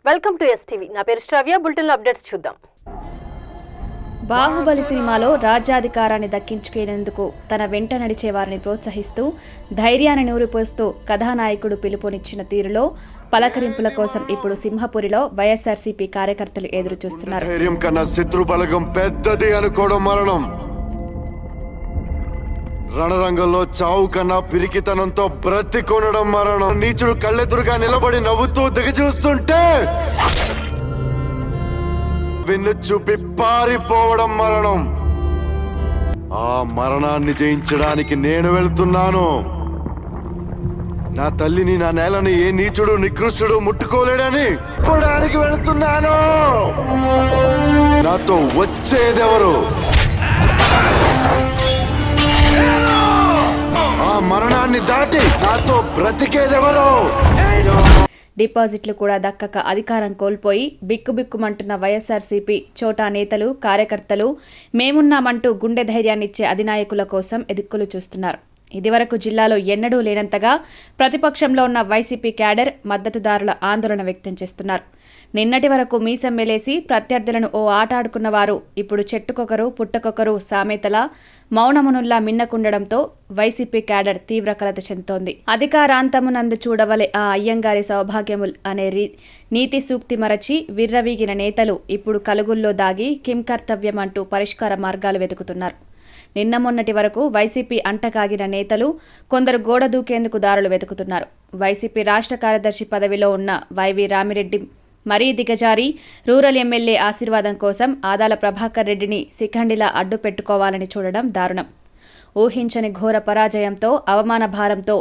Welcome to STV. నా పేరు శ్రావ్య. Bulletin updates చూద్దాం. బాహుబలి సినిమాలో రాజ్యాధికారాన్ని దక్కించుకునేందుకు తన వెంట నడిచే వారిని ప్రోత్సహిస్తూ ధైర్యాన్ని నూరిపోస్తూ కథానాయకుడు పిలుపునిచ్చిన తీరులో పలకరింపుల కోసం ఇప్పుడు సింహపురిలో వైఎస్ఆర్సీపీ కార్యకర్తలు ఎదురు చూస్తున్నారు. ధైర్యం కన్నా శత్రు బలగం పెద్దది అనుకోవడం మరణం. రణరంగంలో చావు కన్నా పిరికితనంతో బ్రతికొనడం మరణం. నీచుడు కళ్ళెదురుగా నిలబడి నవ్వుతూ దిగజూస్తుంటే వెన్ను చూపి పారిపోవడం మరణం. ఆ మరణాన్ని జయించడానికి నేను వెళ్తున్నాను. నా తల్లిని, నా నేలని ఏ నీచుడు నికృష్టుడు ముట్టుకోలేడని చెప్పడానికి వెళ్తున్నాను. నాతో వచ్చేదెవరు? ఆ మరణాన్ని దాటి నాతో బ్రతికేదెవరు? డిపాజిట్లు కూడా దక్కక అధికారం కోల్పోయి బిక్కుబిక్కుమంటున్న వైఎస్ఆర్సీపీ చోటా నేతలు, కార్యకర్తలు మేమున్నామంటూ గుండె ధైర్యాన్నిచ్చే అధినాయకుల కోసం ఎదుక్కులు చూస్తున్నారు. ఇదివరకు జిల్లాలో ఎన్నడూ లేనంతగా ప్రతిపక్షంలో ఉన్న వైసీపీ క్యాడర్, మద్దతుదారుల ఆందోళన వ్యక్తం చేస్తున్నారు. నిన్నటి వరకు మీసం మెలేసి ప్రత్యర్థులను ఓ ఆట ఆడుకున్న వారు ఇప్పుడు చెట్టుకొకరు పుట్టకొకరు సామెతలా మౌనమునుల్లా మిన్నకుండడంతో వైసీపీ క్యాడర్ తీవ్ర కలత చెందుతోంది. అధికారాంతమునందు చూడవలే ఆ అయ్యంగారి సౌభాగ్యముల్ అనే నీతి సూక్తి మరచి విర్రవీగిన నేతలు ఇప్పుడు కలుగుల్లో దాగి కిం కర్తవ్యం అంటూ పరిష్కార మార్గాలు వెతుకుతున్నారు. నిన్న మొన్నటి వరకు వైసీపీ అంటకాగిన నేతలు కొందరు గోడ దూకేందుకు దారులు వెతుకుతున్నారు. వైసీపీ రాష్ట్ర కార్యదర్శి పదవిలో ఉన్న వైవి రామిరెడ్డి మరీ దిగజారి రూరల్ ఎమ్మెల్యే ఆశీర్వాదం కోసం ఆదాల ప్రభాకర్ రెడ్డిని శిఖండిలా అడ్డు పెట్టుకోవాలని చూడడం దారుణం. ఊహించని ఘోర పరాజయంతో, అవమాన భారంతో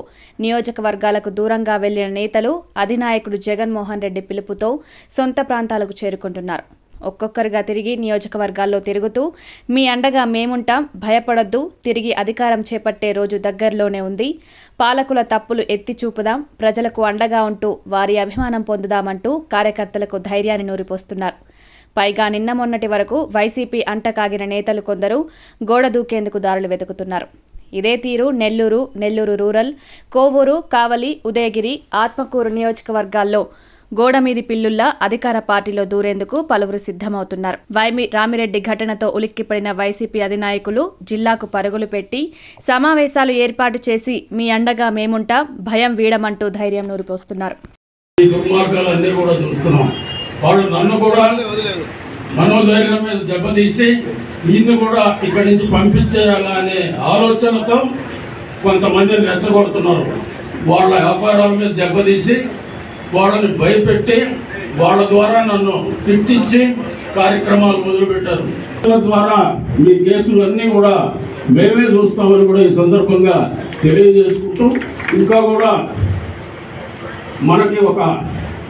నియోజకవర్గాలకు దూరంగా వెళ్లిన నేతలు అధినాయకుడు జగన్మోహన్ రెడ్డి పిలుపుతో సొంత ప్రాంతాలకు చేరుకుంటున్నారు. ఒక్కొక్కరుగా తిరిగి నియోజకవర్గాల్లో తిరుగుతూ మీ అండగా మేముంటాం, భయపడొద్దు, తిరిగి అధికారం చేపట్టే రోజు దగ్గరలోనే ఉంది, పాలకుల తప్పులు ఎత్తి చూపుదాం, ప్రజలకు అండగా ఉంటూ వారి అభిమానం పొందుదామంటూ కార్యకర్తలకు ధైర్యాన్ని నూరిపోస్తున్నారు. పైగా నిన్న మొన్నటి వరకు వైసీపీ అంటకాగిన నేతలు కొందరు గోడ దూకేందుకు దారులు వెతుకుతున్నారు. ఇదే తీరు నెల్లూరు రూరల్, కోవూరు, కావలి, ఉదయగిరి, ఆత్మకూరు నియోజకవర్గాల్లో గోడమీది పిల్లుల్లా అధికార పార్టీలో దూరేందుకు పలువురు సిద్ధమవుతున్నారు. వైవి రామిరెడ్డి ఘటనతో ఉలిక్కిపడిన వైసీపీ అధినాయకులు జిల్లాకు పరుగులు పెట్టి సమావేశాలు ఏర్పాటు చేసి మీ అండగా మేముంటాం, భయం వీడమంటూ ధైర్యం నూరిపోస్తున్నారు. మనోధైర్యం మీద దెబ్బతీసి నిన్ను కూడా ఇక్కడి నుంచి పంపించేయాలనే ఆలోచనతో కొంతమందిని రెచ్చగొడుతున్నారు. వాళ్ళ వ్యాపారాల మీద దెబ్బతీసి వాళ్ళని భయపెట్టి వాళ్ళ ద్వారా నన్ను తిట్టించి కార్యక్రమాలు మొదలుపెట్టారు. వాళ్ళ ద్వారా మీ కేసులన్నీ కూడా మేమే చూస్తామని కూడా ఈ సందర్భంగా తెలియజేసుకుంటూ ఇంకా కూడా మనకి ఒక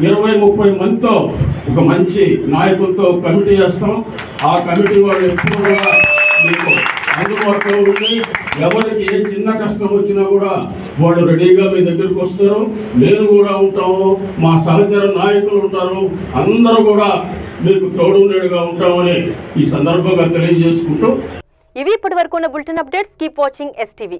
20-30 మందితో ఒక మంచి నాయకులతో కమిటీ చేస్తాం. ఆ కమిటీ వాళ్ళు ఎప్పుడు కూడా మీకు అందుబాటులో ఉండి ఎవరికి ఏ చిన్న కష్టం వచ్చినా కూడా వాళ్ళు రెడీగా మీ దగ్గరికి వస్తారు. నేను కూడా ఉంటాము, మా సహచర నాయకులు ఉంటారు, అందరూ కూడా మీకు తోడునేడుగా ఉంటామని ఈ సందర్భంగా తెలియజేసుకుంటూ ఇవి ఇప్పటి వరకు ఉన్న bulletin updates. Keep watching STV.